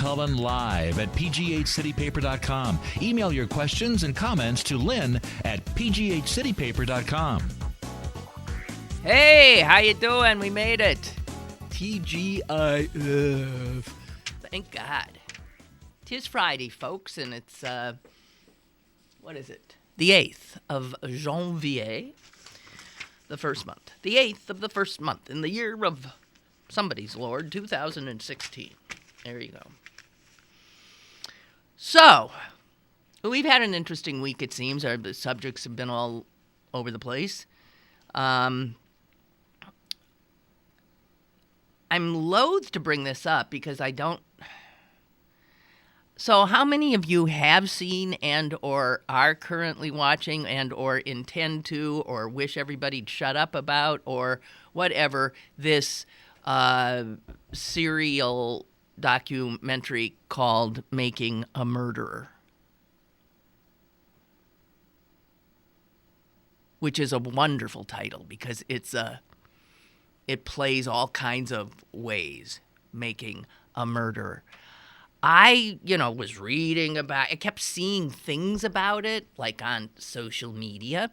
Cullen live at pghcitypaper.com. Email your questions and comments to Lynn at pghcitypaper.com. Hey, how you doing? We made it. TGIF. Thank God. 'Tis Friday, folks, and it's, what is it? The 8th of Janvier, the first month. The 8th of the first month in the year of somebody's Lord, 2016. There you go. So, we've had an interesting week, it seems. The subjects have been all over the place. I'm loath to bring this up because I don't... So how many of you have seen and or are currently watching and or intend to or wish everybody'd shut up about or whatever this serial documentary called Making a Murderer? Which is a wonderful title because it plays all kinds of ways, making a murderer. I, was reading about it. I kept seeing things about it, like on social media.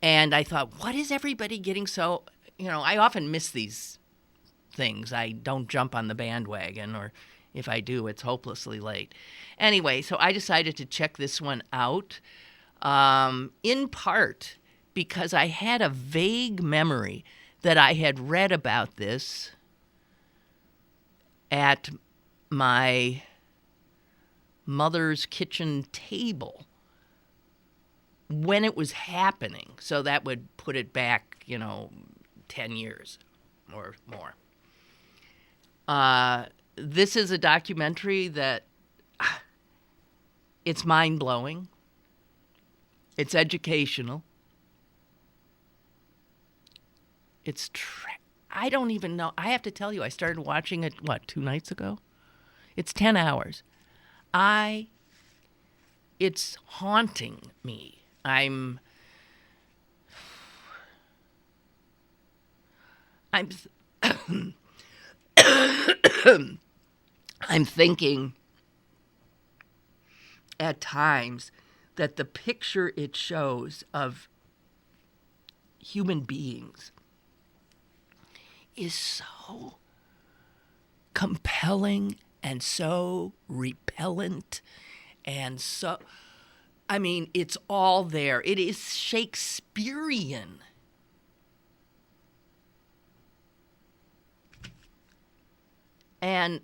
And I thought, what is everybody getting so... I often miss these things. I don't jump on the bandwagon, or if I do, it's hopelessly late. Anyway, so I decided to check this one out, in part because I had a vague memory that I had read about this at my mother's kitchen table when it was happening. So that would put it back, 10 years or more. This is a documentary that it's mind-blowing. It's educational. It's I don't even know. I have to tell you, I started watching it, 2 nights ago? It's 10 hours. It's haunting me. I'm thinking at times that the picture it shows of human beings is so compelling and so repellent and so, it's all there. It is Shakespearean. And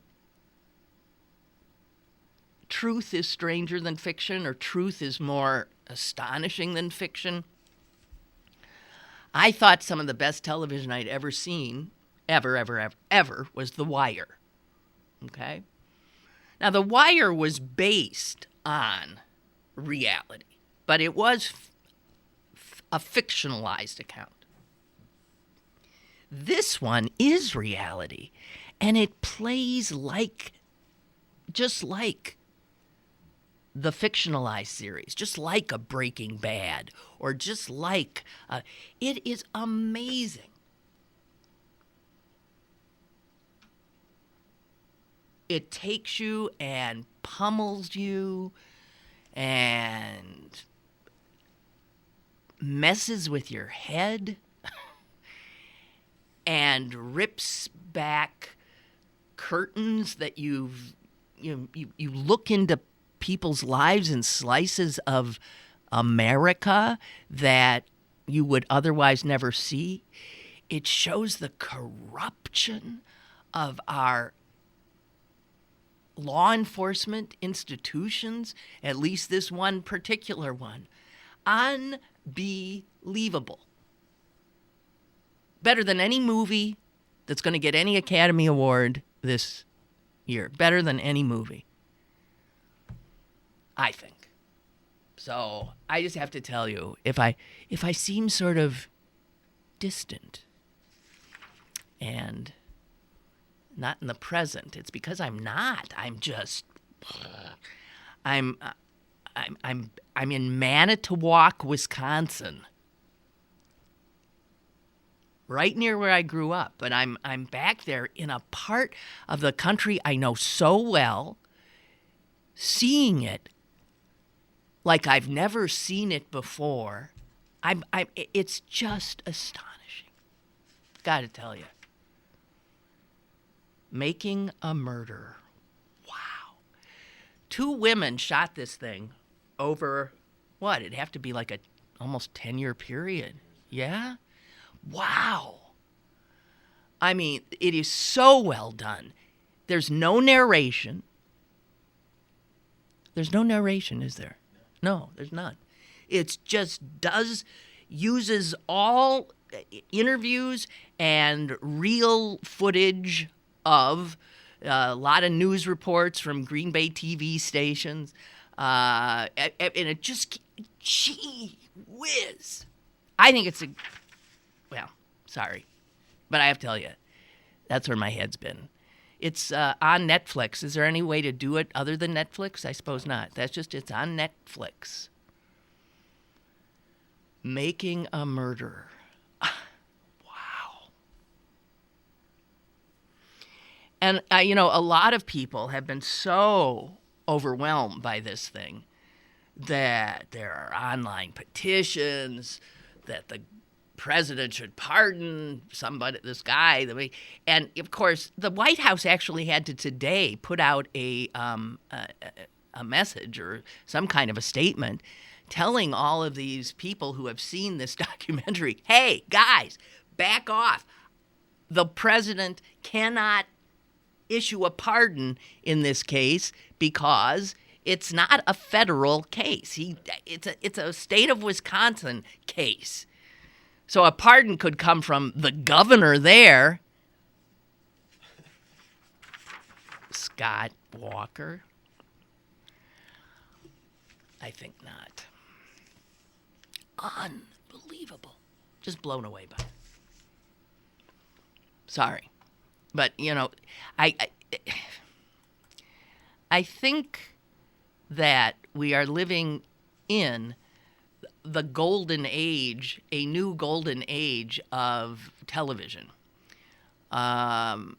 truth is stranger than fiction, or truth is more astonishing than fiction. I thought some of the best television I'd ever seen, ever, was The Wire. Okay? Now, The Wire was based on reality, but it was a fictionalized account. This one is reality, and it plays just like the fictionalized series, just like a Breaking Bad, or just like, it is amazing. It takes you and pummels you and messes with your head and rips back curtains that you look into people's lives and slices of America that you would otherwise never see. It shows the corruption of our law enforcement institutions, at least this one particular one. Unbelievable. Better than any movie that's going to get any Academy Award this year. Better than any movie, I think. So I just have to tell you, if I seem sort of distant and not in the present, it's because I'm not. I'm in Manitowoc, Wisconsin, right near where I grew up. But I'm back there in a part of the country I know so well seeing it like I've never seen it before, it's just astonishing. Got to tell you. Making a Murder. Wow. 2 women shot this thing over, what? It'd have to be like a almost 10-year period. Yeah? Wow. I mean, it is so well done. There's no narration. There's no narration, is there? No, there's none. It just uses all interviews and real footage of a lot of news reports from Green Bay TV stations. And it just, gee whiz. I think it's sorry, but I have to tell you, that's where my head's been. It's on Netflix. Is there any way to do it other than Netflix? I suppose not. It's on Netflix. Making a Murder. Wow. And, a lot of people have been so overwhelmed by this thing that there are online petitions that the president should pardon this guy. And, of course, the White House actually had to today put out a message or some kind of a statement telling all of these people who have seen this documentary, hey, guys, back off. The president cannot issue a pardon in this case because it's not a federal case. It's a state of Wisconsin case. So a pardon could come from the governor there, Scott Walker. I think not. Unbelievable. Just blown away by it. Sorry. But, I think that we are living in the golden age, a new golden age of television. And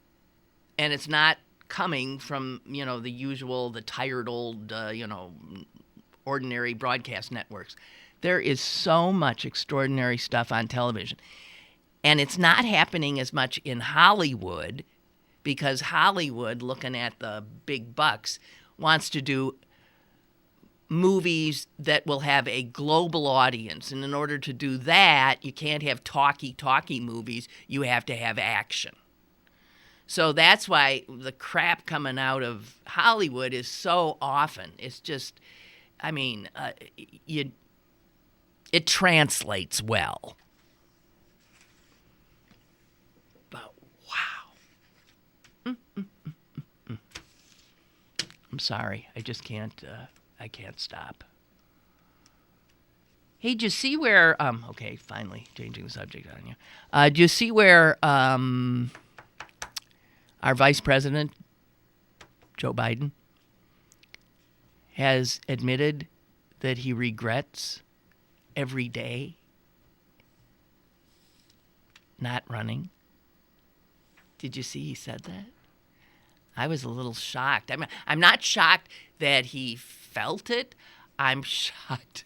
it's not coming from, the tired old, ordinary broadcast networks. There is so much extraordinary stuff on television. And it's not happening as much in Hollywood because Hollywood, looking at the big bucks, wants to do movies that will have a global audience. And in order to do that, you can't have talky movies. You have to have action. So that's why the crap coming out of Hollywood is so often. It's just, it translates well. But wow. I'm sorry. I just can't, I can't stop. Hey, do you see where, okay, finally changing the subject on you. Do you see where our Vice President, Joe Biden, has admitted that he regrets every day not running? Did you see he said that? I was a little shocked. I'm not shocked that he felt it. I'm shocked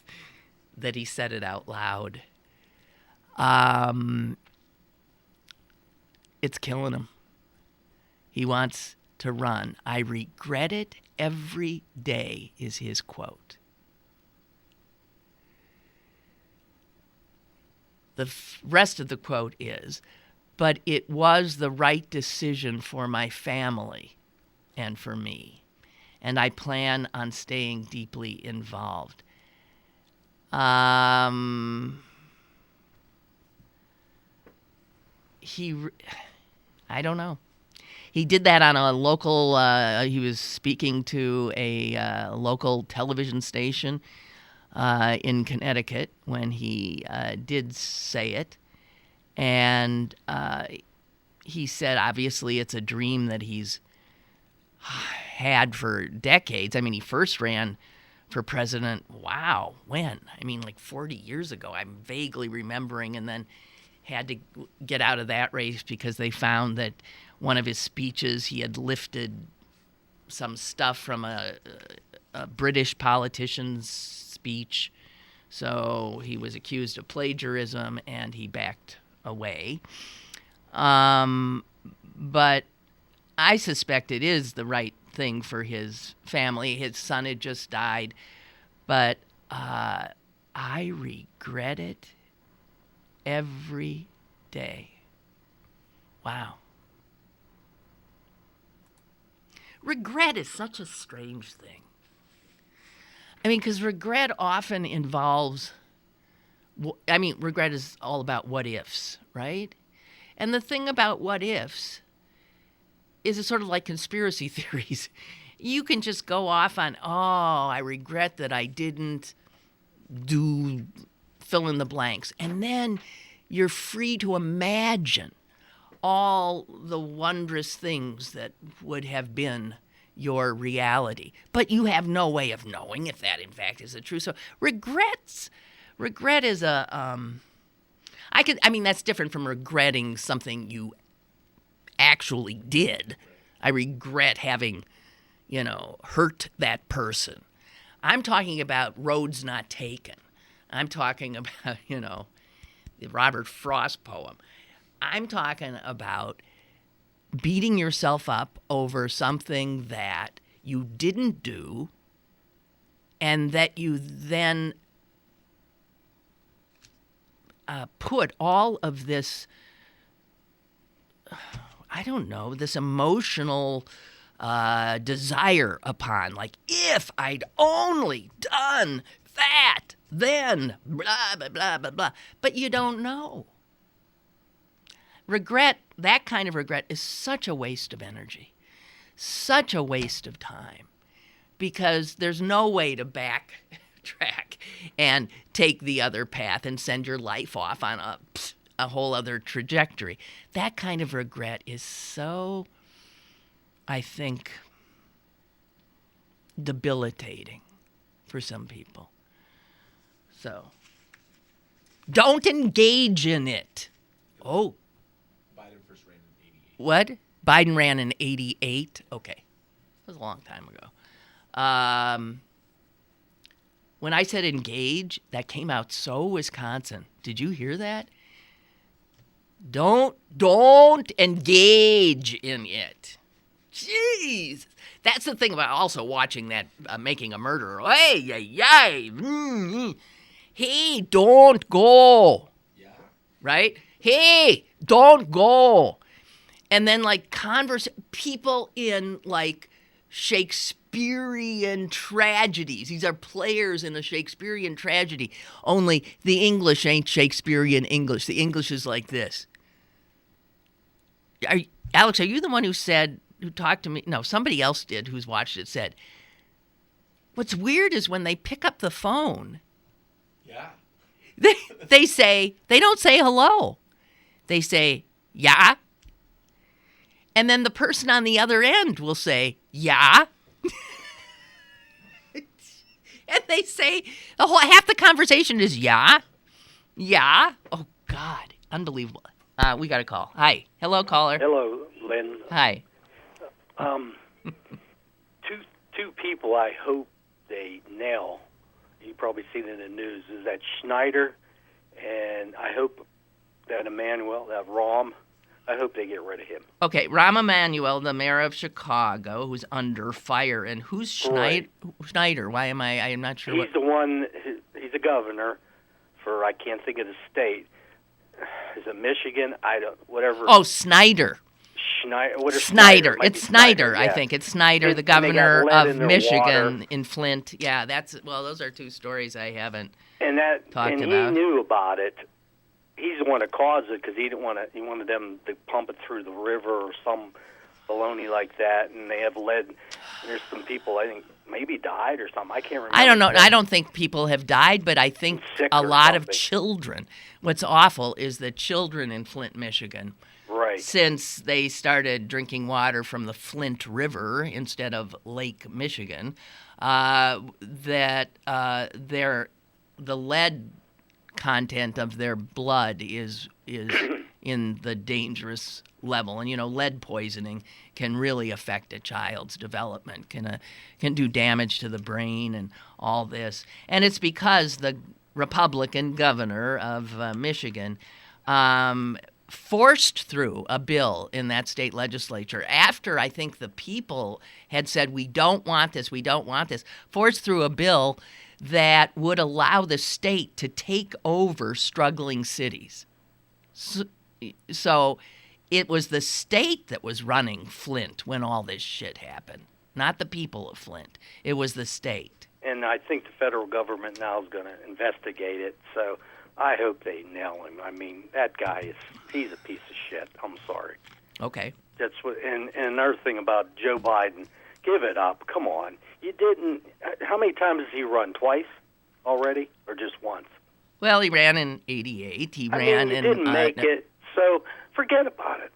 that he said it out loud. It's killing him. He wants to run. I regret it every day is his quote. The rest of the quote is, but it was the right decision for my family and for me, and I plan on staying deeply involved. I don't know. He did that on a local, he was speaking to a local television station in Connecticut when he did say it. And he said, obviously, it's a dream that he's had for decades. He first ran for president, when? Like 40 years ago. I'm vaguely remembering, and then had to get out of that race because they found that one of his speeches, he had lifted some stuff from a British politician's speech. So he was accused of plagiarism, and he backed away. But I suspect it is the right thing for his family. His son had just died. But I regret it every day. Wow. Regret is such a strange thing. I mean, because regret often involves, regret is all about what ifs, right? And the thing about what ifs is it's sort of like conspiracy theories. You can just go off on, I regret that I didn't do fill in the blanks. And then you're free to imagine all the wondrous things that would have been your reality. But you have no way of knowing if that, in fact, is the truth. So regret is that's different from regretting something you actually did. I regret having, hurt that person. I'm talking about roads not taken. I'm talking about, the Robert Frost poem. I'm talking about beating yourself up over something that you didn't do and that you then put all of this, this emotional desire upon. Like, if I'd only done that, then blah, blah, blah, blah, blah. But you don't know. Regret, that kind of regret, is such a waste of energy, such a waste of time, because there's no way to backtrack and take the other path and send your life off on a whole other trajectory. That kind of regret is so, I think, debilitating for some people. So, don't engage in it. Oh. Biden first ran in 88. What? Biden ran in 88? Okay. That was a long time ago. When I said engage, that came out so Wisconsin. Did you hear that? Don't engage in it. Jeez. That's the thing about also watching that Making a Murderer. Hey, don't go. Yeah. Right? Hey, don't go. And then people in Shakespearean tragedies. These are players in a Shakespearean tragedy. Only the English ain't Shakespearean English. The English is like this. Alex, are you the one who talked to me? No, somebody else did who's watched it said, what's weird is when they pick up the phone, Yeah. they don't say hello. They say, yeah. And then the person on the other end will say, yeah. And they say, half the conversation is, yeah. Yeah. Oh, God. Unbelievable. We got a call. Hi. Hello, caller. Hello, Lynn. Hi. Two people I hope they nail. You've probably seen it in the news. Is that Schneider, and I hope that Emanuel, that Rahm, I hope they get rid of him. Okay, Rahm Emanuel, the mayor of Chicago, who's under fire, and who's Schneider? Schneider? Why am I'm not sure. He's the one. He's a governor for, I can't think of the state. Is it Michigan? Whatever. Oh, Snyder. Snyder. It's Snyder. Yeah. I think it's Snyder, the And they got governor lead of in their Michigan water. in Flint. Yeah, those are two stories I haven't talked And about. he knew about it. He's the one that caused it because he didn't want to. He wanted them to pump it through the river or some baloney like that. And they have lead. And there's some people I think maybe died or something. I can't remember. I don't know. I don't think people have died, but I think Sick a or lot of something. children. What's awful is that children in Flint, Michigan, Right. since they started drinking water from the Flint River instead of Lake Michigan, the lead content of their blood is in the dangerous level. And, lead poisoning can really affect a child's development, can do damage to the brain and all this. And it's because the Republican governor of Michigan forced through a bill in that state legislature after I think the people had said, we don't want this, forced through a bill that would allow the state to take over struggling cities. So it was the state that was running Flint when all this shit happened, not the people of Flint. It was the state. And I think the federal government now is going to investigate it, so I hope they nail him. I mean, that guy he's a piece of shit. I'm sorry. Okay. That's what. And another thing about Joe Biden, give it up. Come on. You didn't. How many times has he run? Twice already, or just once? Well, he ran in '88. He ran he in. Didn't make it. So forget about it.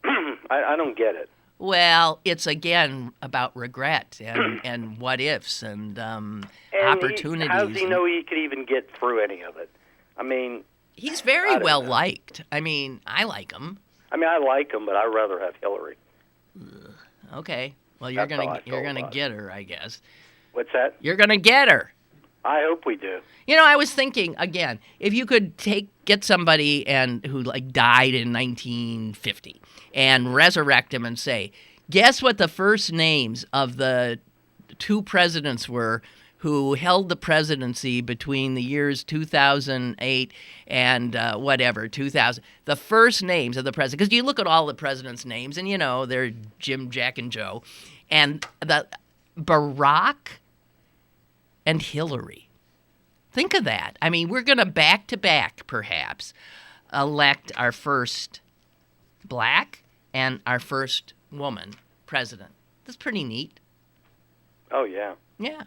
I don't get it. Well, it's again about regret and what ifs and opportunities. How does he know he could even get through any of it? I mean, he's very well liked. I mean, I like him. I mean, I like him, but I'd rather have Hillary. Okay. Well, you're gonna get her, I guess. What's that? You're gonna get her. I hope we do. I was thinking again, if you could get somebody who died in 1950 and resurrect him and say, guess what the first names of the two presidents were who held the presidency between the years 2008 and 2000. The first names of the president, because you look at all the presidents' names, and they're Jim, Jack, and Joe, and the Barack and Hillary. Think of that. I mean, we're going to back to back, perhaps, elect our first black and our first woman president. That's pretty neat. Oh yeah. Yeah.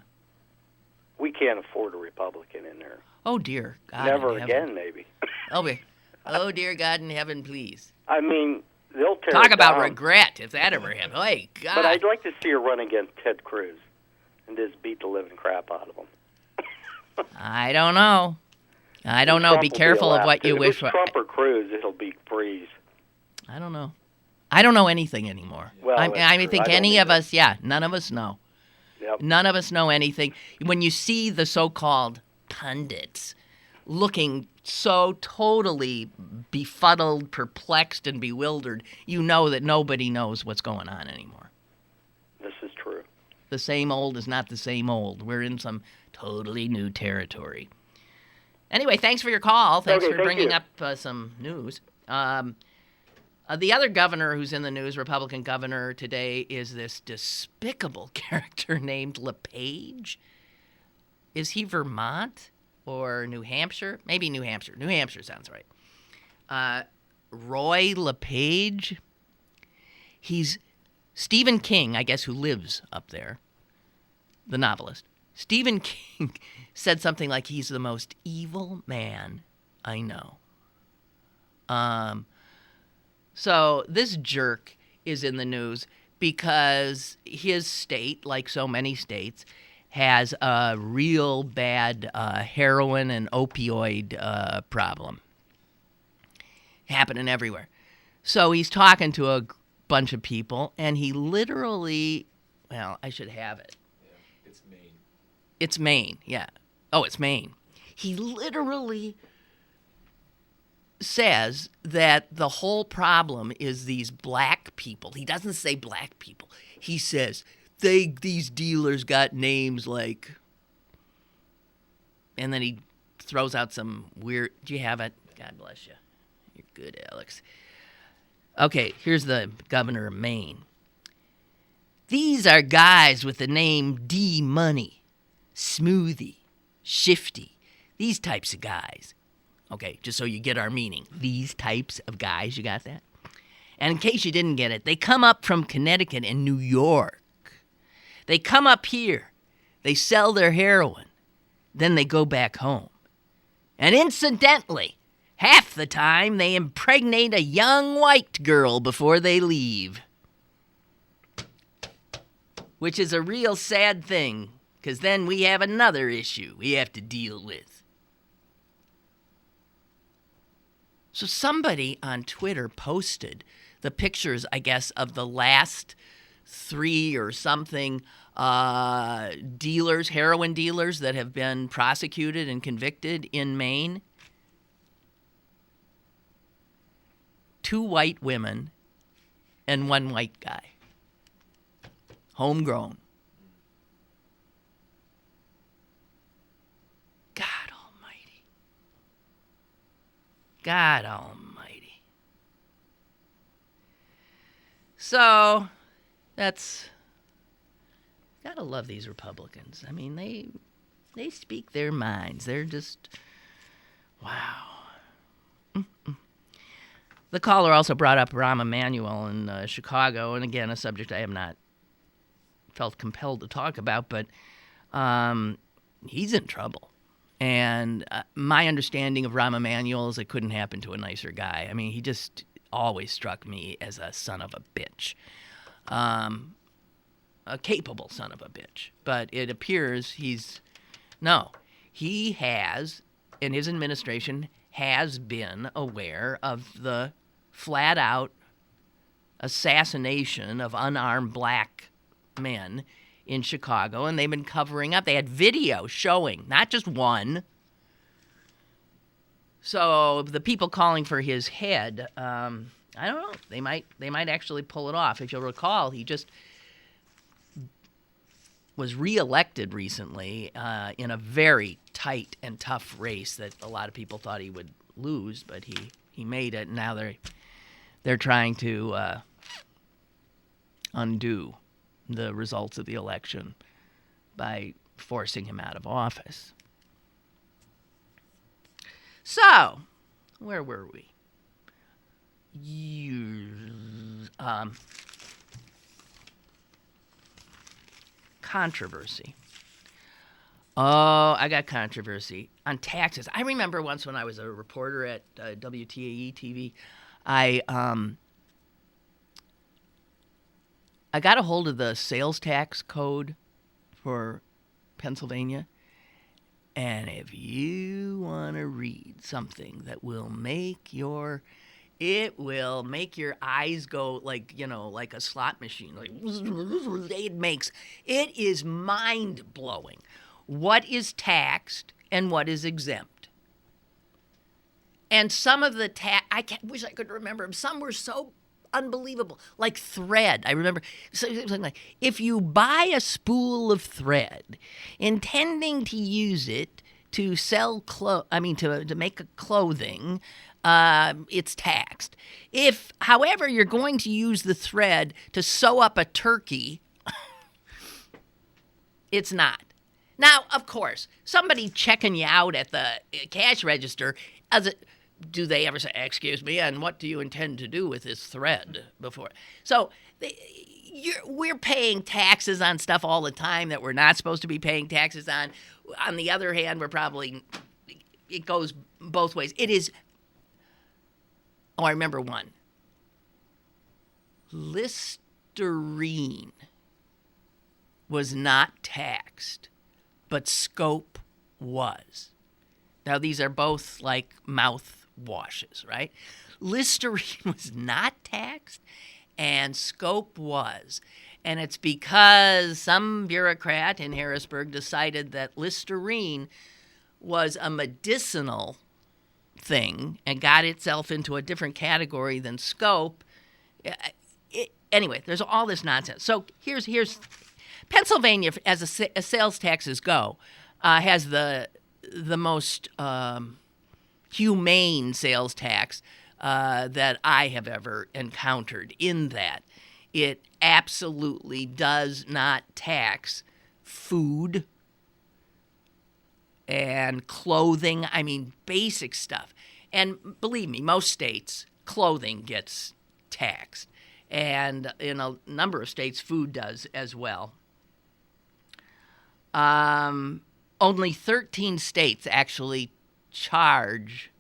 We can't afford a Republican in there. Oh, dear God. Never again, maybe. Oh, dear God in heaven, please. I mean, they'll tear Talk it about down. regret, if that ever happened. Hey, God. But I'd like to see her run against Ted Cruz and just beat the living crap out of him. I don't know. Be careful of what you wish for. If it's Trump or Cruz, it'll be Breeze. I don't know. I don't know anything anymore. Well, I think any of us, none of us know. Yep. None of us know anything. When you see the so-called pundits looking so totally befuddled, perplexed, and bewildered, you know that nobody knows what's going on anymore. This is true. The same old is not the same old. We're in some totally new territory. Anyway, thanks for your call. Thanks for bringing up some news. The other governor who's in the news, Republican governor today, is this despicable character named LePage. Is he Vermont or New Hampshire? Maybe New Hampshire. New Hampshire sounds right. Roy LePage. He's Stephen King, I guess, who lives up there, the novelist. Stephen King said something like he's the most evil man I know. So this jerk is in the news because his state, like so many states, has a real bad heroin and opioid problem happening everywhere. So he's talking to a bunch of people, and he literally, well, I should have it. Yeah, it's Maine. It's Maine, yeah. Oh, it's Maine. He literally says that the whole problem is these black people. He doesn't say black people. He says these dealers got names like, and then he throws out some weird. Do you have it? God bless you. You're good, Alex. Okay, here's the governor of Maine. These are guys with the name D Money, Smoothie, Shifty. These types of guys. Okay, just so you get our meaning. These types of guys, you got that? And in case you didn't get it, they come up from Connecticut and New York. They come up here. They sell their heroin. Then they go back home. And incidentally, half the time they impregnate a young white girl before they leave. Which is a real sad thing, because then we have another issue we have to deal with. So somebody on Twitter posted the pictures, I guess, of the last 3 or something heroin dealers that have been prosecuted and convicted in Maine. 2 white women and 1 white guy. Homegrown. God almighty. God almighty. So, that's... Gotta love these Republicans. I mean, they speak their minds. They're just... Wow. The caller also brought up Rahm Emanuel in Chicago, and again, a subject I have not felt compelled to talk about, but he's in trouble. And my understanding of Rahm Emanuel is it couldn't happen to a nicer guy. I mean, he just always struck me as a son of a bitch. A capable son of a bitch. But it appears he has, and his administration has been aware of the flat-out assassination of unarmed black men in Chicago, and they've been covering up. They had video showing, not just one. So the people calling for his head, I don't know. They might actually pull it off. If you'll recall, he just was reelected recently in a very tight and tough race that a lot of people thought he would lose, but he made it. And now they're trying to undo the results of the election by forcing him out of office. So, where were we? Controversy. Oh, I got controversy on taxes. I remember once when I was a reporter at WTAE TV, I got a hold of the sales tax code for Pennsylvania. And if you want to read something that will make your eyes go like a slot machine. Like it is mind-blowing what is taxed and what is exempt. And some of the I wish I could remember them. Some were so unbelievable. Like thread. I remember something like, if you buy a spool of thread intending to use it to sell to make clothing, it's taxed. If, however, you're going to use the thread to sew up a turkey, it's not. Now, of course, somebody checking you out at the cash register, do they ever say, excuse me, and what do you intend to do with this thread before? So we're paying taxes on stuff all the time that we're not supposed to be paying taxes on. On the other hand, it goes both ways. It is, I remember one. Listerine was not taxed, but Scope was. Now, these are both like mouthwashes, right? Listerine was not taxed, and Scope was. And it's because some bureaucrat in Harrisburg decided that Listerine was a medicinal thing and got itself into a different category than Scope. Anyway, there's all this nonsense. So here's Pennsylvania, as sales taxes go, has the most humane sales tax that I have ever encountered, in that it absolutely does not tax food and clothing. I mean, basic stuff. And believe me, most states, clothing gets taxed. And in a number of states, food does as well. Only 13 states actually charge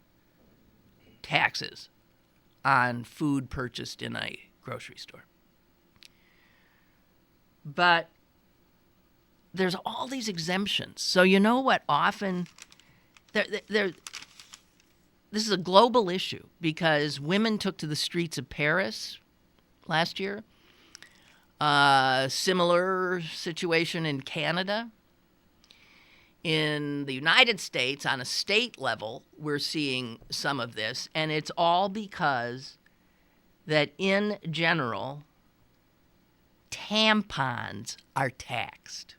taxes on food purchased in a grocery store. But there's all these exemptions. So you know what often this is a global issue because women took to the streets of Paris last year. Similar situation in Canada. In the United States, on a state level, we're seeing some of this, and it's all because that in general, tampons are taxed.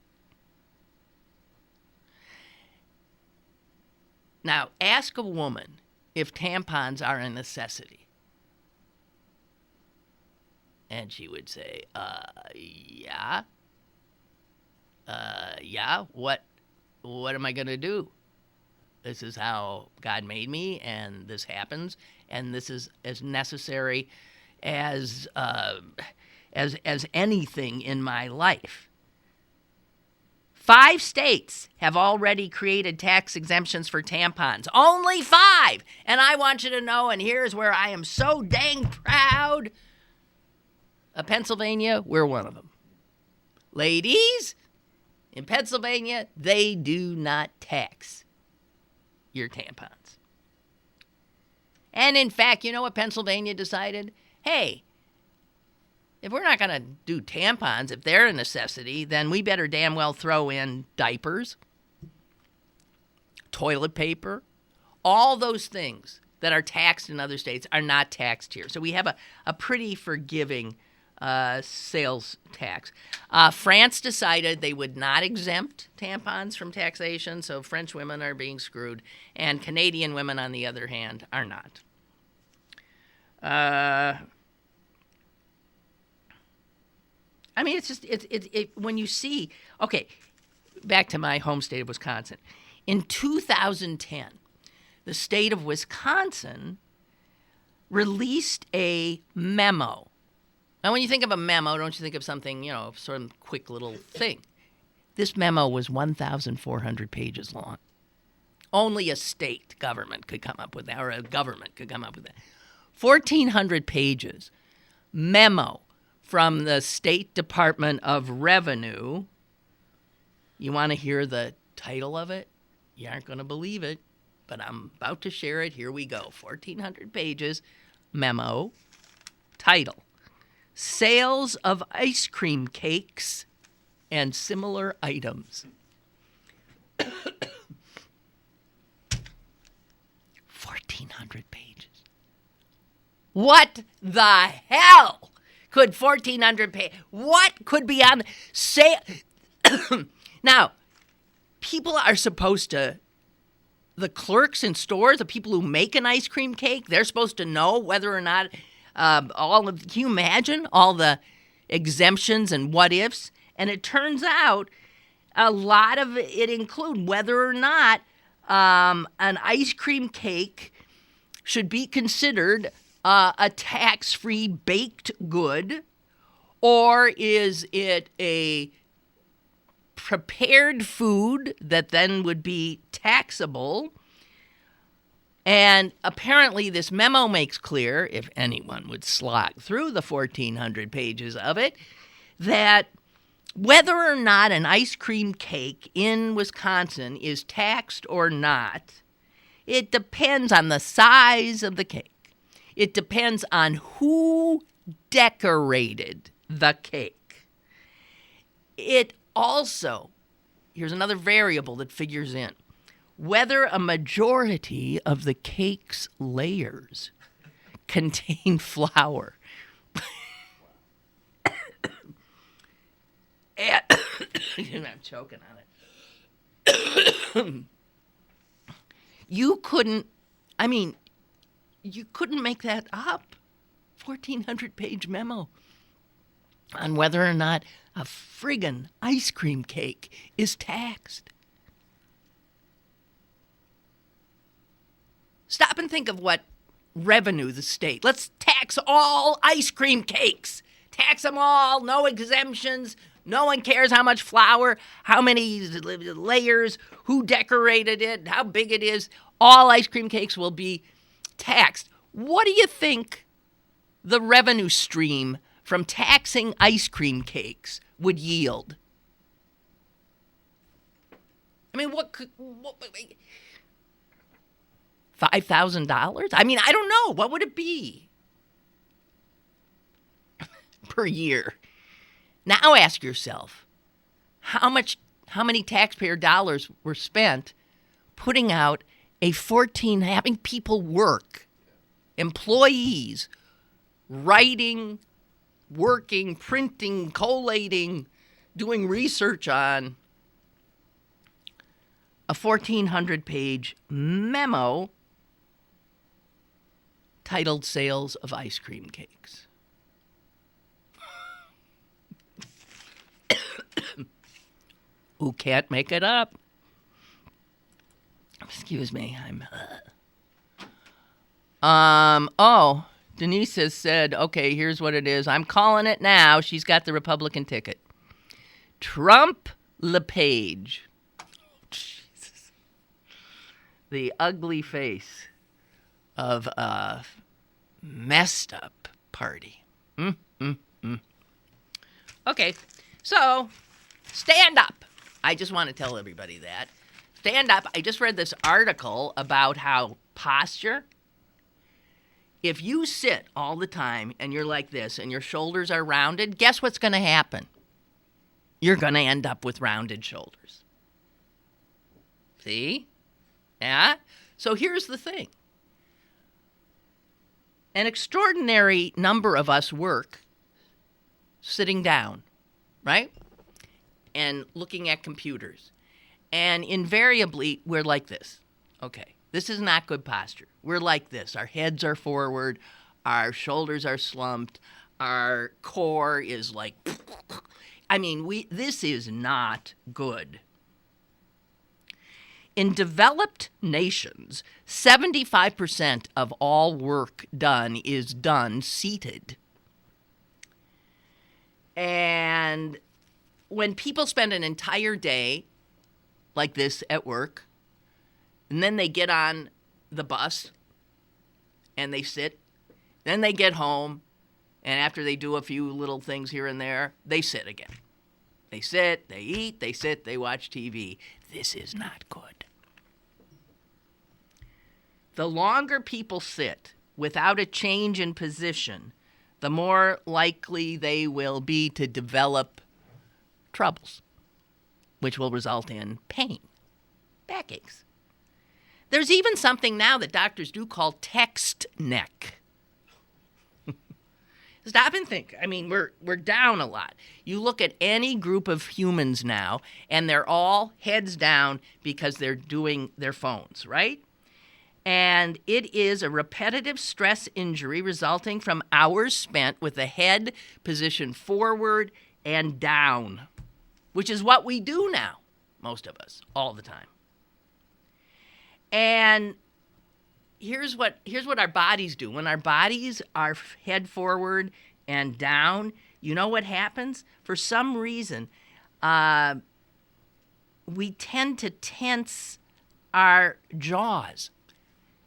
Now, ask a woman if tampons are a necessity. And she would say, yeah. Yeah, what am I going to do? This is how God made me, and this happens, and this is as necessary as anything in my life. 5 states have already created tax exemptions for tampons. Only 5! And I want you to know, and here's where I am so dang proud. Pennsylvania, we're one of them. Ladies, in Pennsylvania, they do not tax your tampons. And in fact, you know what Pennsylvania decided? Hey, if we're not going to do tampons, if they're a necessity, then we better damn well throw in diapers, toilet paper, all those things that are taxed in other states are not taxed here. So we have a pretty forgiving sales tax. France decided they would not exempt tampons from taxation, so French women are being screwed, and Canadian women, on the other hand, are not. I mean, it's just, when you see, okay, back to my home state of Wisconsin. In 2010, the state of Wisconsin released a memo. Now, when you think of a memo, don't you think of something, sort of quick little thing? This memo was 1,400 pages long. Only a state government could come up with that, or a government could come up with that. 1,400 pages. Memo from the State Department of Revenue. You want to hear the title of it? You aren't going to believe it, but I'm about to share it. Here we go. 1,400 pages. Memo. Title. Sales of ice cream cakes and similar items. 1,400 pages. What the hell could 1,400 pages? What could be on sale? Now, people are supposed to, the clerks in stores, the people who make an ice cream cake, they're supposed to know whether or not can you imagine all the exemptions and what ifs? And it turns out a lot of it include whether or not an ice cream cake should be considered a tax-free baked good, or is it a prepared food that then would be taxable? And apparently this memo makes clear, if anyone would slog through the 1,400 pages of it, that whether or not an ice cream cake in Wisconsin is taxed or not, it depends on the size of the cake. It depends on who decorated the cake. It also, here's another variable that figures in, whether a majority of the cake's layers contain flour. I'm choking on it. You couldn't make that up. 1,400-page memo on whether or not a friggin' ice cream cake is taxed. Stop and think of what revenue the state. Let's tax all ice cream cakes. Tax them all, no exemptions. No one cares how much flour, how many layers, who decorated it, how big it is. All ice cream cakes will be taxed. What do you think the revenue stream from taxing ice cream cakes would yield? I mean, $5,000? I mean, I don't know. What would it be per year? Now ask yourself, how many taxpayer dollars were spent putting out having people work, employees, writing, working, printing, collating, doing research on a 1,400-page memo titled Sales of Ice Cream Cakes. Who can't make it up? Excuse me, Denise has said, okay, here's what it is. I'm calling it now. She's got the Republican ticket. Trump LePage. Jesus. The ugly face of a messed up party. Okay, so stand up. I just want to tell everybody that. Stand up. I just read this article about how posture, if you sit all the time and you're like this and your shoulders are rounded, guess what's going to happen? You're going to end up with rounded shoulders. See? Yeah? So here's the thing. An extraordinary number of us work sitting down, right? And looking at computers. And invariably, we're like this. Okay, this is not good posture. We're like this. Our heads are forward. Our shoulders are slumped. Our core is like... I mean, this is not good. In developed nations, 75% of all work done is done seated. And when people spend an entire day like this at work, and then they get on the bus and they sit, then they get home, and after they do a few little things here and there, they sit again. They sit, they eat, they sit, they watch TV. This is not good. The longer people sit without a change in position, the more likely they will be to develop troubles, which will result in pain, backaches. There's even something now that doctors do called text neck. Stop and think. I mean, we're down a lot. You look at any group of humans now, and they're all heads down because they're doing their phones, right? And it is a repetitive stress injury resulting from hours spent with the head positioned forward and down, which is what we do now, most of us, all the time. And here's what our bodies do. When our bodies are head forward and down, you know what happens? For some reason, we tend to tense our jaws.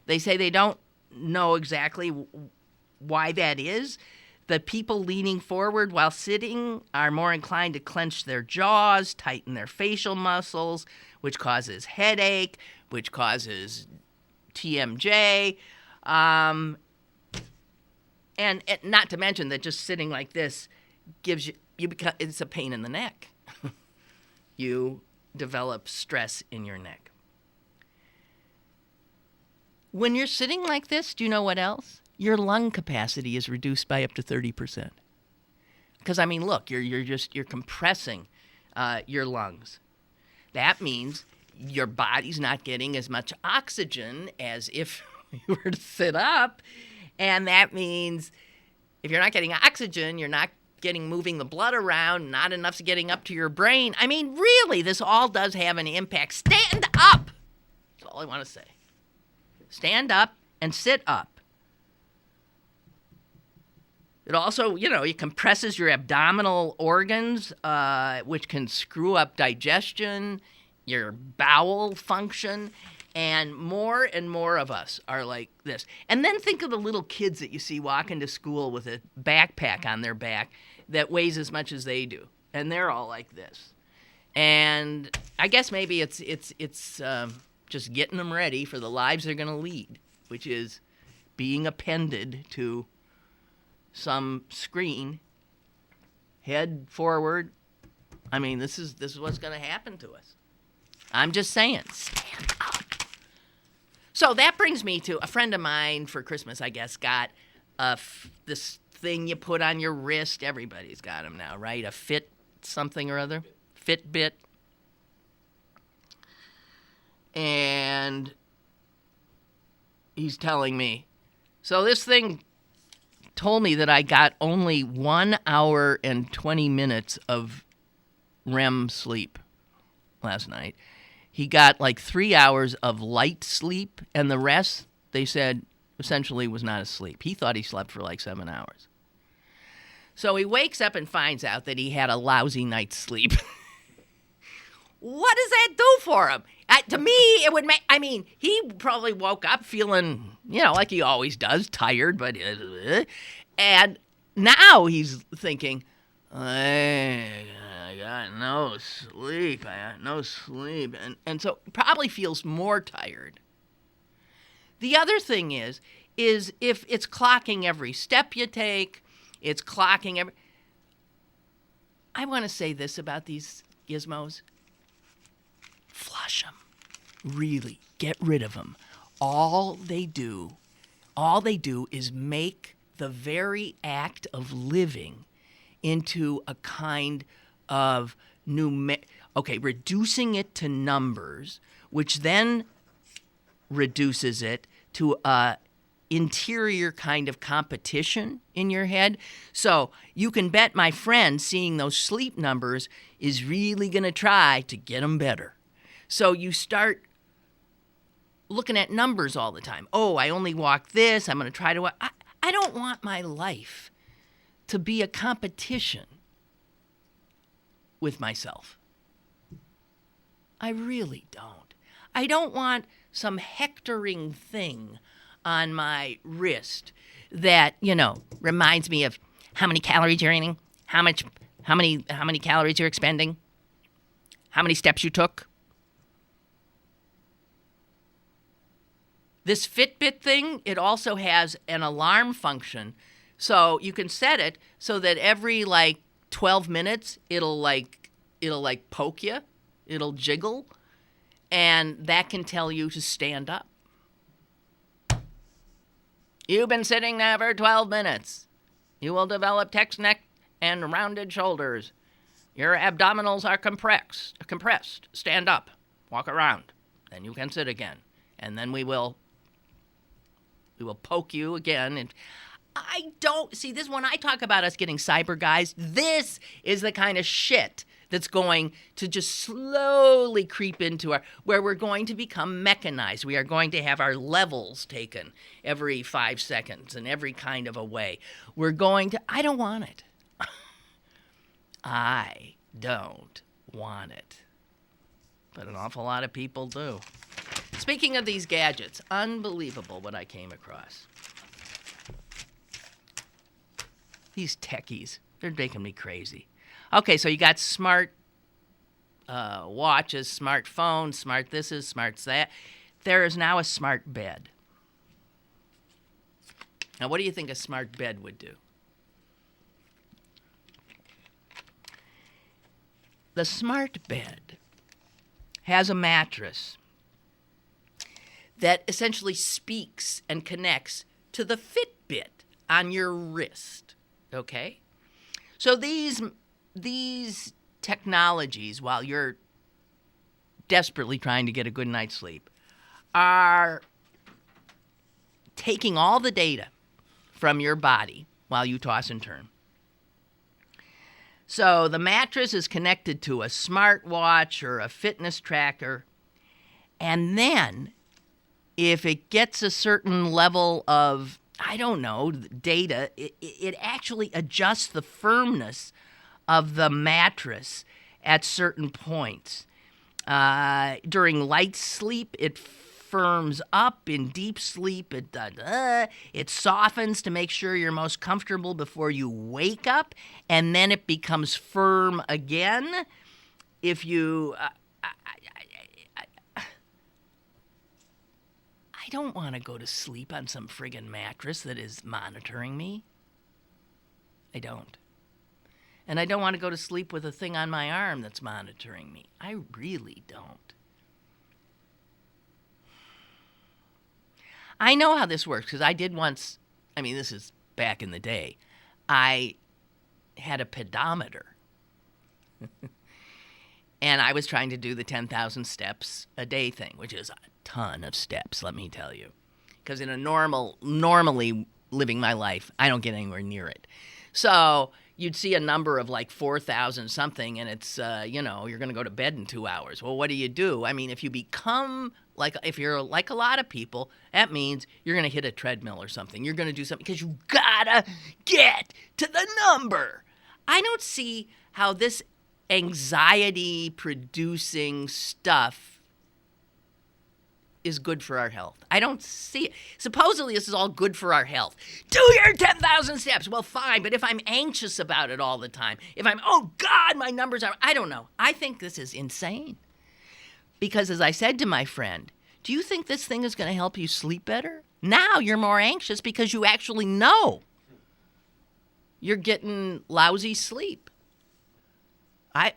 They say they don't know exactly why that is. The people leaning forward while sitting are more inclined to clench their jaws, tighten their facial muscles, which causes headache, which causes TMJ, and not to mention that just sitting like this gives it's a pain in the neck. You develop stress in your neck. When you're sitting like this, do you know what else? Your lung capacity is reduced by up to 30%. Because, I mean, look, you're compressing your lungs. That means your body's not getting as much oxygen as if you were to sit up. And that means if you're not getting oxygen, you're not moving the blood around, not enough's getting up to your brain. I mean, really, this all does have an impact. Stand up! That's all I want to say. Stand up and sit up. It also, it compresses your abdominal organs, which can screw up digestion, your bowel function, and more of us are like this. And then think of the little kids that you see walking to school with a backpack on their back that weighs as much as they do, and they're all like this. And I guess maybe it's just getting them ready for the lives they're going to lead. which is being appended to some screen, head forward. I mean, this is what's going to happen to us. I'm just saying, stand up. So that brings me to a friend of mine for Christmas, I guess, got this thing you put on your wrist. Everybody's got them now, right? A Fit something or other. Fitbit. And he's telling me, so this thing told me that I got only 1 hour and 20 minutes of REM sleep last night. He got like 3 hours of light sleep, and the rest, they said, essentially was not asleep. He thought he slept for like 7 hours. So he wakes up and finds out that he had a lousy night's sleep. What does that do for him? To me, it would make, I mean, he probably woke up feeling, like he always does, tired, but, and now he's thinking, I got no sleep. And so probably feels more tired. The other thing is if it's clocking every step you take, it's clocking every... I want to say this about these gizmos. Flush them. Really, get rid of them. All they do is make the very act of living into a kind of reducing it to numbers, which then reduces it to a interior kind of competition in your head. So you can bet my friend seeing those sleep numbers is really going to try to get them better. So you start looking at numbers all the time. Oh, I only walk this. I'm going to try to walk. I don't want my life to be a competition with myself. I really don't. I don't want some hectoring thing on my wrist that, reminds me of how many calories you're eating, how many calories you're expending, how many steps you took. This Fitbit thing, it also has an alarm function. So you can set it so that every 12 minutes it'll poke you, it'll jiggle, and that can tell you to stand up. You've been sitting there for 12 minutes. You will develop tense neck and rounded shoulders. Your abdominals are compressed. Stand up. Walk around. Then you can sit again. And then we will poke you again. And I don't see this when I talk about us getting cyber guys. This is the kind of shit that's going to just slowly creep into where we're going to become mechanized. We are going to have our levels taken every 5 seconds in every kind of a way. I don't want it. I don't want it. But an awful lot of people do. Speaking of these gadgets, unbelievable what I came across. These techies, they're making me crazy. Okay, so you got smart watches, smart phones, smart thises, smart that. There is now a smart bed. Now, what do you think a smart bed would do? The smart bed has a mattress that essentially speaks and connects to the Fitbit on your wrist, okay? So these technologies, while you're desperately trying to get a good night's sleep, are taking all the data from your body while you toss and turn. So the mattress is connected to a smartwatch or a fitness tracker, and then if it gets a certain level of, data, it actually adjusts the firmness of the mattress at certain points. During light sleep, it firms up. In deep sleep, it softens to make sure you're most comfortable before you wake up, and then it becomes firm again. If you... I I don't want to go to sleep on some friggin' mattress that is monitoring me. I don't. And I don't want to go to sleep with a thing on my arm that's monitoring me. I really don't. I know how this works because I did once, this is back in the day, I had a pedometer. And I was trying to do the 10,000 steps a day thing, which is a ton of steps, let me tell you. Because in a normally living my life, I don't get anywhere near it. So you'd see a number of like 4,000 something, and it's, you're going to go to bed in 2 hours. Well, what do? If you become if you're like a lot of people, that means you're going to hit a treadmill or something. You're going to do something because you gotta get to the number. I don't see how this anxiety-producing stuff is good for our health. I don't see it. Supposedly, this is all good for our health. Do your 10,000 steps. Well, fine, but if I'm anxious about it all the time, if I'm, oh, God, my numbers are, I don't know. I think this is insane. Because as I said to my friend, do you think this thing is going to help you sleep better? Now you're more anxious because you actually know you're getting lousy sleep. I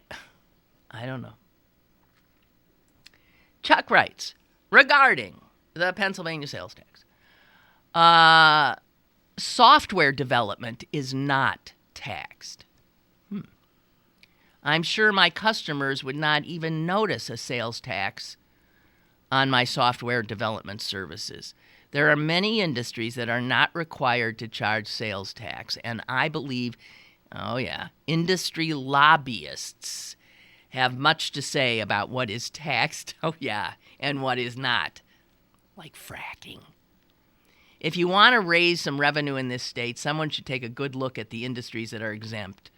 don't know. Chuck writes, regarding the Pennsylvania sales tax, software development is not taxed. I'm sure my customers would not even notice a sales tax on my software development services. There are many industries that are not required to charge sales tax, and I believe, industry lobbyists have much to say about what is taxed, and what is not, like fracking. If you want to raise some revenue in this state, someone should take a good look at the industries that are exempt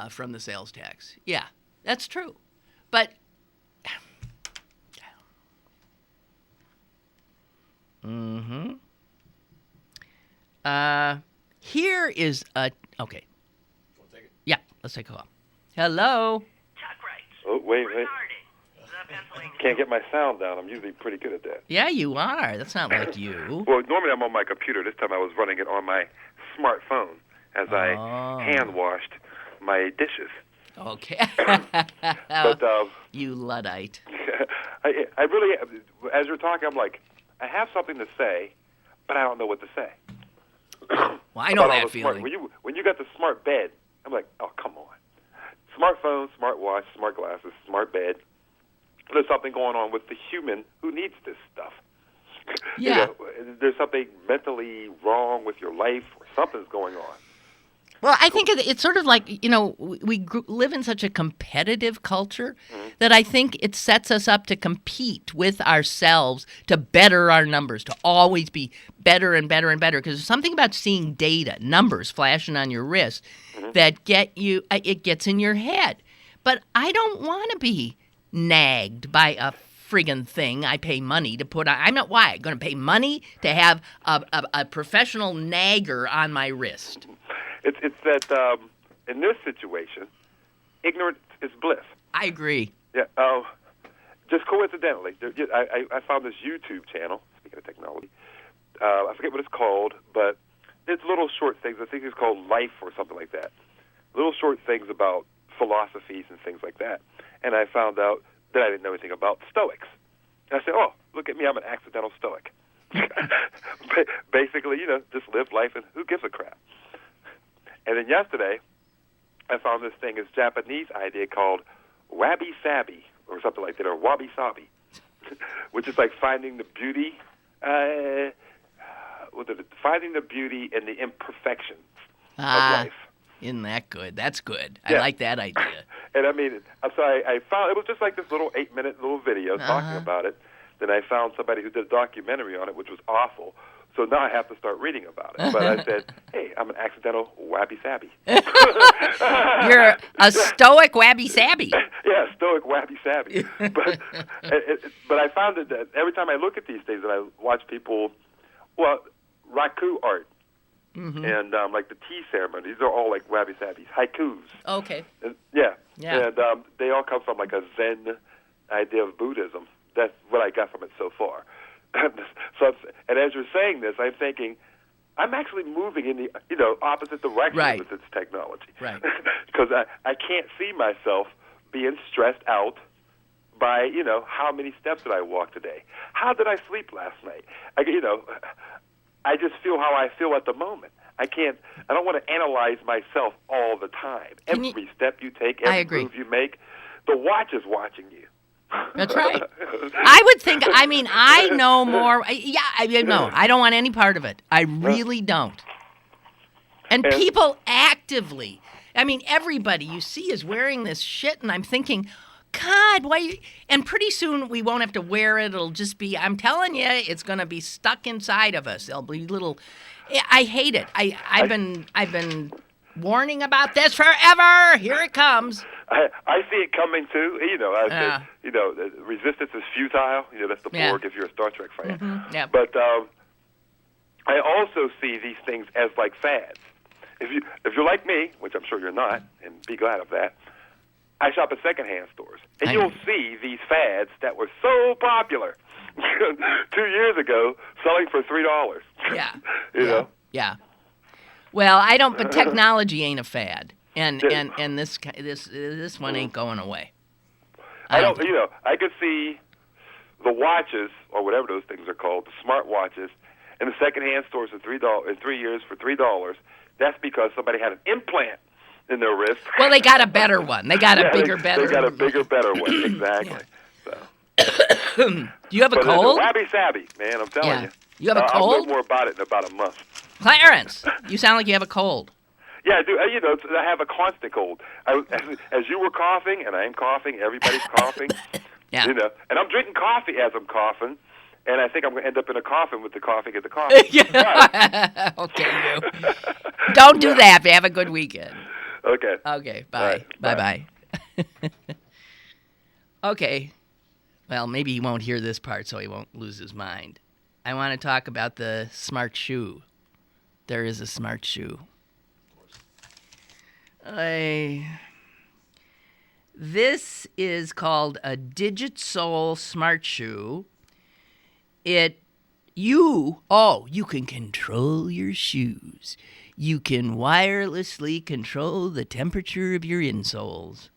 from the sales tax. Yeah, that's true. But here is a okay. Yeah, let's take a call. Hello. Chuck writes. Oh, wait. Regarding the Pennsylvania. Can't get my sound down. I'm usually pretty good at that. Yeah, you are. That's not like you. Well, normally I'm on my computer. This time I was running it on my smartphone as I hand washed my dishes. Okay. But you Luddite. I really, as you're talking, I'm like, I have something to say, but I don't know what to say. Well, I know that feeling. When you got the smart bed, I'm like, oh, come on. Smartphone, smartwatch, smart glasses, smart bed. There's something going on with the human who needs this stuff. Yeah. There's something mentally wrong with your life, or something's going on. Well, I think it's sort of like, we live in such a competitive culture that I think it sets us up to compete with ourselves to better our numbers, to always be better and better and better. Because there's something about seeing data, numbers flashing on your wrist that it gets in your head. But I don't want to be nagged by a friggin' thing I pay money to put on. I'm not going to pay money to have a professional nagger on my wrist. It's that in this situation, ignorance is bliss. I agree. Yeah. Just coincidentally, I found this YouTube channel. Speaking of technology, I forget what it's called, but it's little short things. I think it's called Life or something like that. Little short things about philosophies and things like that. And I found out that I didn't know anything about Stoics. And I said, "Oh, look at me! I'm an accidental Stoic." Basically, just live life and who gives a crap. And then yesterday, I found this thing, this Japanese idea called wabi-sabi, or something like that, or wabi-sabi, which is like finding the beauty, finding the beauty in the imperfections of life. Isn't that good? That's good. Yeah. I like that idea. And so I found, it was just like this little 8-minute little video talking about it. Then I found somebody who did a documentary on it, which was awful. So now I have to start reading about it. But I said, hey, I'm an accidental wabi-sabi. You're a stoic wabi-sabi. Yeah, stoic wabi-sabi. But I found that every time I look at these things and I watch people, raku art and like the tea ceremony, these are all like wabi-sabis, haikus. Okay. And, yeah. And they all come from like a Zen idea of Buddhism. That's what I got from it so far. and as you're saying this, I'm thinking, I'm actually moving in the opposite direction Right. with this technology. Right. Because I can't see myself being stressed out by how many steps did I walk today? How did I sleep last night? I just feel how I feel at the moment. I don't want to analyze myself all the time. Every step you take, I every agree. move you make, the watch is watching you. That's right. I would think, I know more. No, I don't want any part of it. I really don't. And people actively, everybody you see is wearing this shit, and I'm thinking, God, why? And pretty soon we won't have to wear it. It'll just be, I'm telling you, it's going to be stuck inside of us. There'll be little, I hate it. I've been warning about this forever. Here it comes. I see it coming too. Resistance is futile. That's the Borg if you're a Star Trek fan. Mm-hmm. Yep. But I also see these things as like fads. If you're like me, which I'm sure you're not, and be glad of that, I shop at secondhand stores, and you'll see these fads that were so popular 2 years ago selling for $3. Yeah. you know. Yeah. Well, I don't. But technology ain't a fad, and this one ain't going away. I don't. I could see the watches or whatever those things are called, the smart watches, in the secondhand stores for $3 in 3 years for $3. That's because somebody had an implant in their wrist. Well, they got a better one. They got a bigger, better. They got a bigger, better one. Exactly. Do you have a cold? Wabby sabby, man. I'm telling you. You have a I'll cold? know more about it in about a month. Clarence, you sound like you have a cold. Yeah, I do. I have a constant cold. As you were coughing, and I am coughing, everybody's coughing. Yeah. And I'm drinking coffee as I'm coughing, and I think I'm going to end up in a coffin with the coughing at the coffin. Yeah. Okay, you. Don't do that. Have a good weekend. Okay. Okay, bye. Right, Bye. Okay. Well, maybe he won't hear this part, so he won't lose his mind. I want to talk about the smart shoe. There is a smart shoe. This is called a Digit Soul Smart Shoe. You can control your shoes. You can wirelessly control the temperature of your insoles.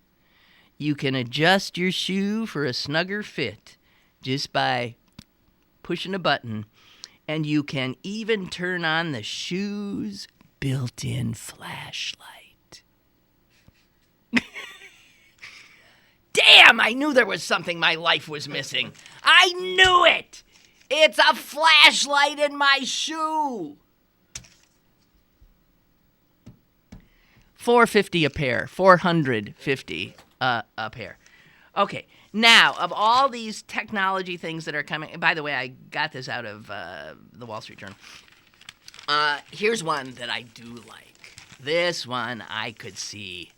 You can adjust your shoe for a snugger fit just by pushing a button. And you can even turn on the shoe's built-in flashlight. Damn, I knew there was something my life was missing. I knew it! It's a flashlight in my shoe! $450 a pair. $450 a pair. Okay, now, of all these technology things that are coming... By the way, I got this out of the Wall Street Journal. Here's one that I do like. This one I could see.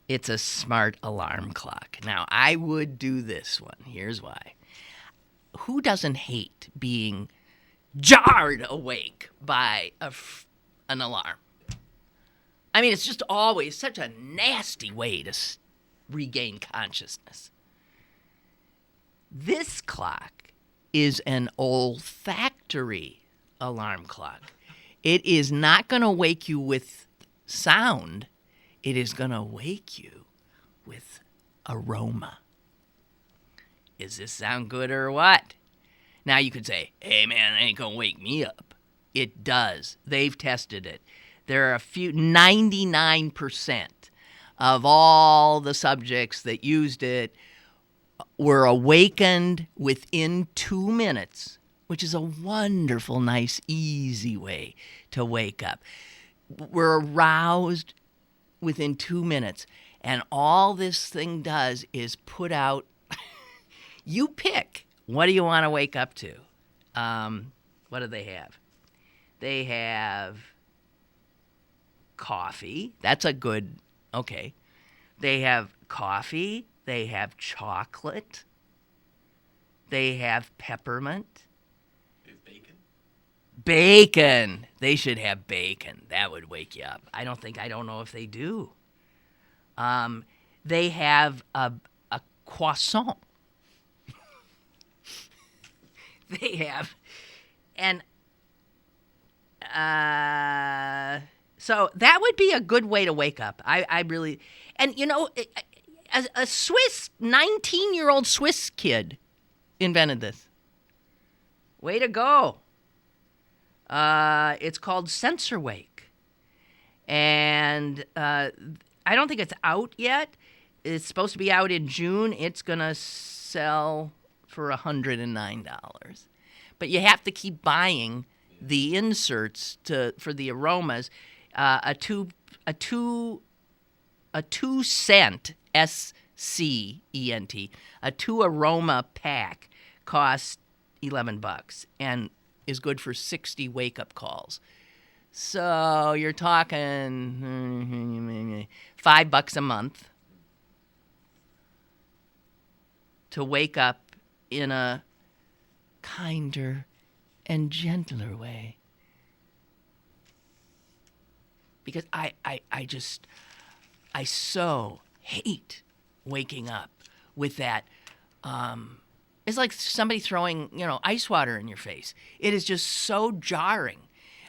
It's a smart alarm clock. Now, I would do this one. Here's why. Who doesn't hate being jarred awake by an alarm? I mean, it's just always such a nasty way to regain consciousness. This clock is an olfactory alarm clock. It is not going to wake you with sound. It is going to wake you with aroma. Does this sound good or what? Now you could say, hey man, it ain't going to wake me up. It does. They've tested it. There are 99% of all the subjects that used it were awakened within 2 minutes, which is a wonderful, nice, easy way to wake up. We're aroused within 2 minutes, and all this thing does is put out, you pick, what do you want to wake up to? What do they have? They have coffee. That's a good, okay. They have coffee. They have chocolate. They have peppermint. Is bacon? Bacon. They should have bacon. That would wake you up. I don't know if they do. They have a croissant. They have. And so that would be a good way to wake up. I really, and you know, a Swiss 19-year-old Swiss kid invented this. Way to go. It's called Sensor Wake. And I don't think it's out yet. It's supposed to be out in June. It's going to sell for $109. But you have to keep buying the inserts for the aromas. A 2 cent SCENT, a 2 aroma pack costs $11 and is good for 60 wake up calls. So you're talking $5 a month to wake up in a kinder and gentler way. Because I so hate waking up with that. It's like somebody throwing, ice water in your face. It is just so jarring.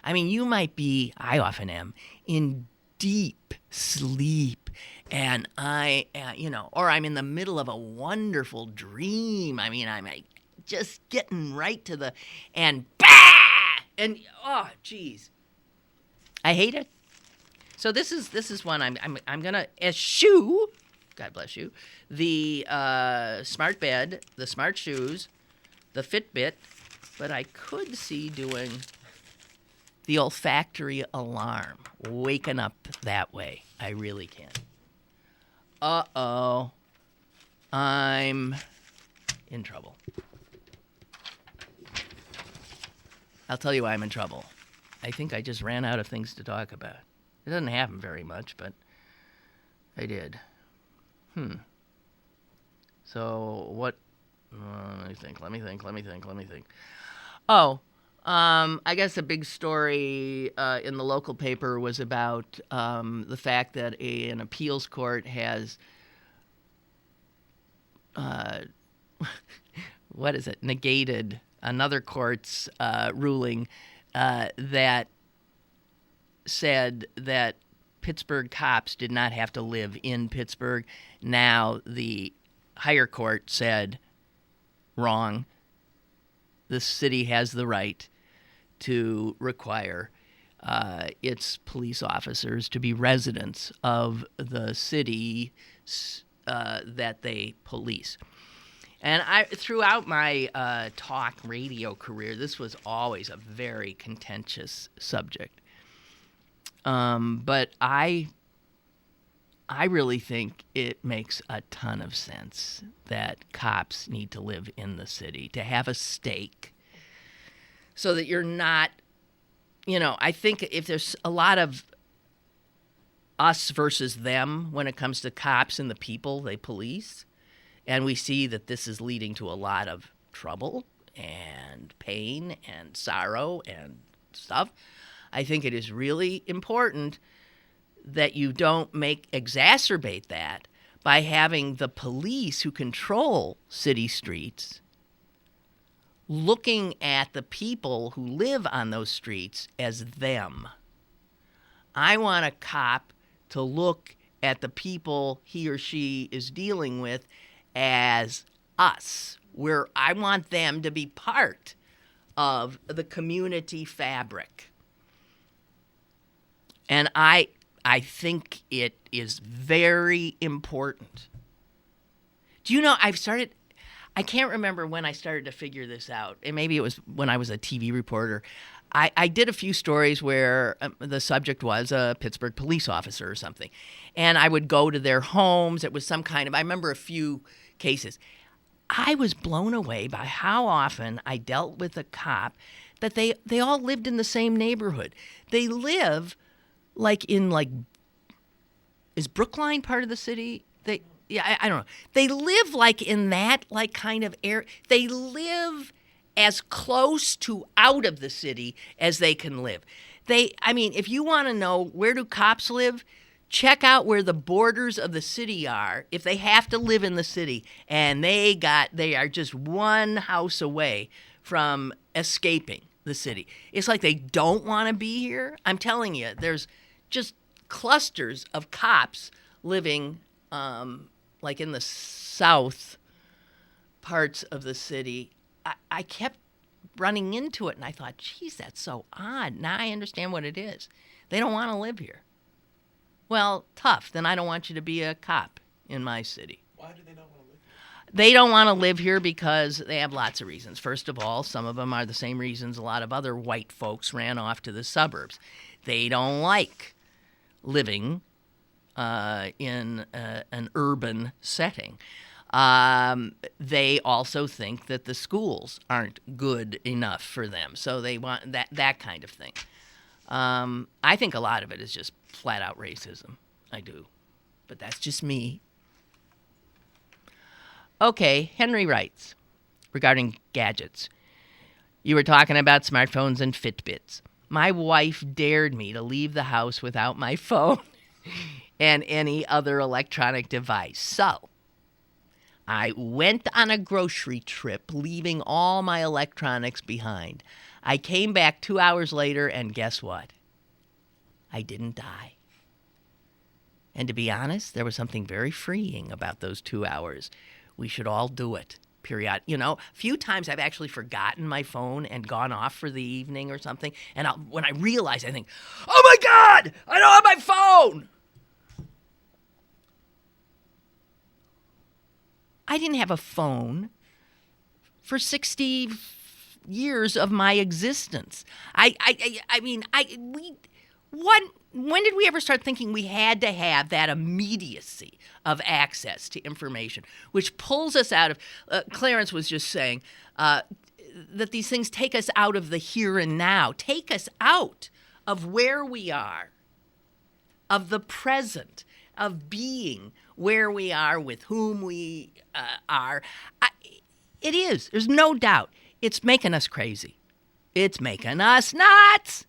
I mean, you might be, I often am, in deep sleep, and or I'm in the middle of a wonderful dream. I mean, I'm just getting right to the, and bah! And, oh, geez. I hate it. So this is one I'm gonna eschew. God bless you. The smart bed, the smart shoes, the Fitbit, but I could see doing the olfactory alarm, waking up that way. I really can. Uh-oh. I'm in trouble. I'll tell you why I'm in trouble. I think I just ran out of things to talk about. It doesn't happen very much, but I did. So what? Let me think. Oh, I guess a big story in the local paper was about the fact that an appeals court has, negated another court's ruling that said that Pittsburgh cops did not have to live in Pittsburgh. Now the higher court said, wrong. The city has the right to require its police officers to be residents of the city that they police. And throughout my talk radio career, this was always a very contentious subject. But I really think it makes a ton of sense that cops need to live in the city, to have a stake, so that you're not, I think if there's a lot of us versus them when it comes to cops and the people they police, and we see that this is leading to a lot of trouble and pain and sorrow and stuff, I think it is really important that you don't exacerbate that by having the police who control city streets looking at the people who live on those streets as them. I want a cop to look at the people he or she is dealing with as us, where I want them to be part of the community fabric. And I think it is very important. Do you know, I can't remember when I started to figure this out. And maybe it was when I was a TV reporter. I did a few stories where the subject was a Pittsburgh police officer or something. And I would go to their homes. It was some kind of, I remember a few cases. I was blown away by how often I dealt with a cop that they all lived in the same neighborhood. They live is Brookline part of the city? I don't know. They live in that kind of area. They live as close to out of the city as they can live. If you want to know where do cops live, check out where the borders of the city are if they have to live in the city, and they are just one house away from escaping the city. It's like they don't want to be here. I'm telling you, there's just clusters of cops living like in the south parts of the city. I kept running into it, and I thought, geez, that's so odd. Now I understand what it is. They don't want to live here. Well, tough. Then I don't want you to be a cop in my city. Why do they not want to live here? They don't want to live here because they have lots of reasons. First of all, some of them are the same reasons a lot of other white folks ran off to the suburbs. They don't like living in an urban setting. They also think that the schools aren't good enough for them, so they want that kind of thing. I think a lot of it is just flat-out racism. I do. But that's just me. Okay, Henry writes, regarding gadgets. You were talking about smartphones and Fitbits. My wife dared me to leave the house without my phone and any other electronic device. So, I went on a grocery trip, leaving all my electronics behind. I came back 2 hours later, and guess what? I didn't die. And to be honest, there was something very freeing about those 2 hours. We should all do it. Period. You know, a few times I've actually forgotten my phone and gone off for the evening or something. And when I realize, I think, oh my God, I don't have my phone. I didn't have a phone for 60 years of my existence. When did we ever start thinking we had to have that immediacy of access to information, which pulls us out of, Clarence was just saying, that these things take us out of the here and now, take us out of where we are, of the present, of being where we are, with whom we are. It is. There's no doubt. It's making us crazy. It's making us nuts.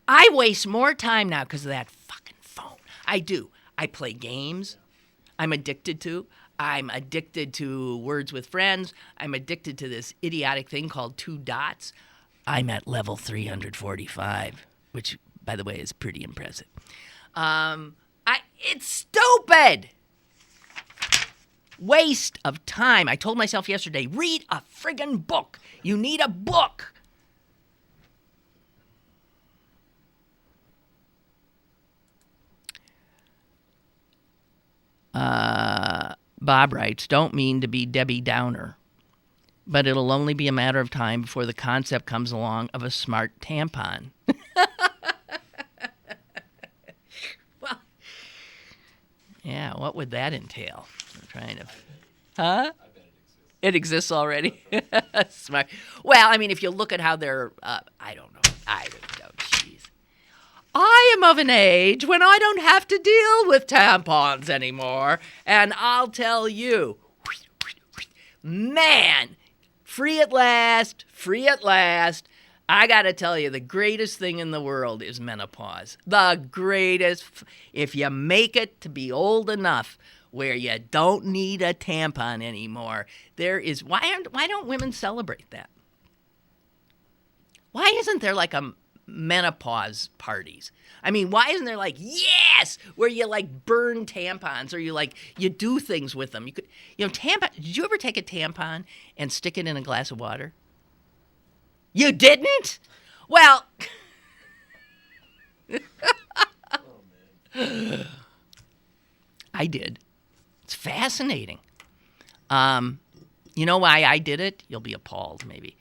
I waste more time now because of that fucking phone. I do. I play games. I'm addicted to Words with Friends. I'm addicted to this idiotic thing called 2 dots. I'm at level 345, which, by the way, is pretty impressive. It's stupid. Waste of time. I told myself yesterday, read a friggin' book. You need a book. Bob writes, don't mean to be Debbie Downer, but it'll only be a matter of time before the concept comes along of a smart tampon. Well, yeah, what would that entail? I'm trying to... Huh? I bet it exists. It exists already? Smart. Well, I mean, if you look at how they're... I don't know. Jeez. I am of an age when I don't have to deal with tampons anymore. And I'll tell you, man, free at last, free at last. I got to tell you, the greatest thing in the world is menopause. The greatest. If you make it to be old enough where you don't need a tampon anymore, there is... Why don't women celebrate that? Why isn't there like a menopause parties? I mean, why isn't there like, yes, where you like burn tampons or you do things with them? Tampon. Did you ever take a tampon and stick it in a glass of water? You didn't? Well, I did. It's fascinating. You know why I did it? You'll be appalled, maybe.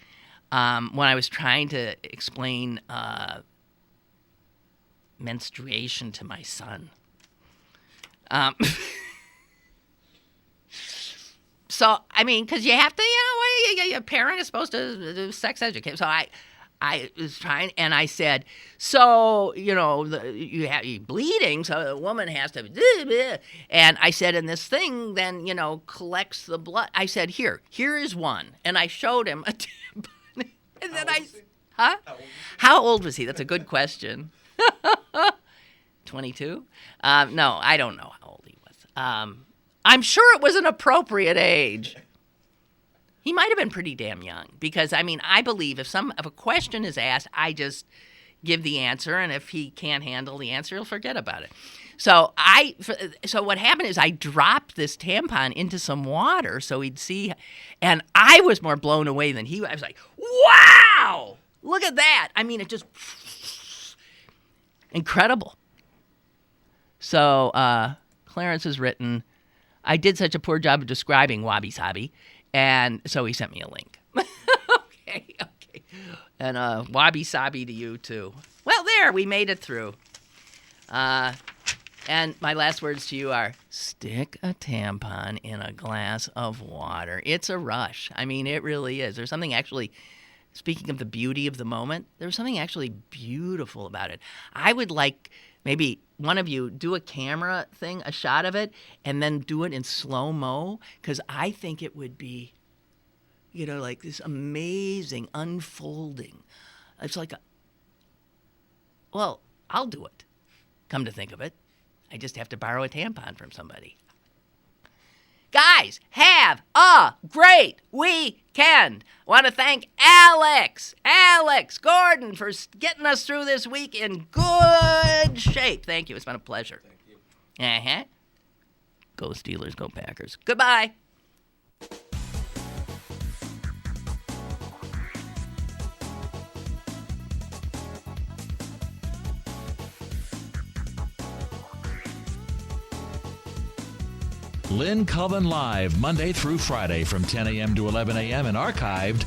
When I was trying to explain menstruation to my son. So, I mean, because you have to, your parent is supposed to do sex education. So I was trying, and I said, so, you're bleeding, so the woman has to, and I said, and this thing then, collects the blood. I said, here is one. And I showed him a tampon. And then huh? How old was he? That's a good question. 22? No, I don't know how old he was. I'm sure it was an appropriate age. He might have been pretty damn young because, I mean, I believe if a question is asked, I just give the answer, and if he can't handle the answer, he'll forget about it. So what happened is I dropped this tampon into some water so he'd see, and I was more blown away than he was. I was like, wow, look at that. I mean, it just, incredible. So Clarence has written, I did such a poor job of describing Wabi Sabi, and so he sent me a link. Okay. And Wabi Sabi to you, too. Well, there, we made it through. And my last words to you are, stick a tampon in a glass of water. It's a rush. I mean, it really is. There's something actually, speaking of the beauty of the moment, there's something actually beautiful about it. I would like maybe one of you do a camera thing, a shot of it, and then do it in slow-mo, because I think it would be, like this amazing unfolding. It's like I'll do it. Come to think of it. I just have to borrow a tampon from somebody. Guys, have a great weekend. I want to thank Alex Gordon for getting us through this week in good shape. Thank you. It's been a pleasure. Thank you. Uh-huh. Go Steelers, go Packers. Goodbye. Lynn Cullen Live, Monday through Friday from 10 a.m. to 11 a.m. and archived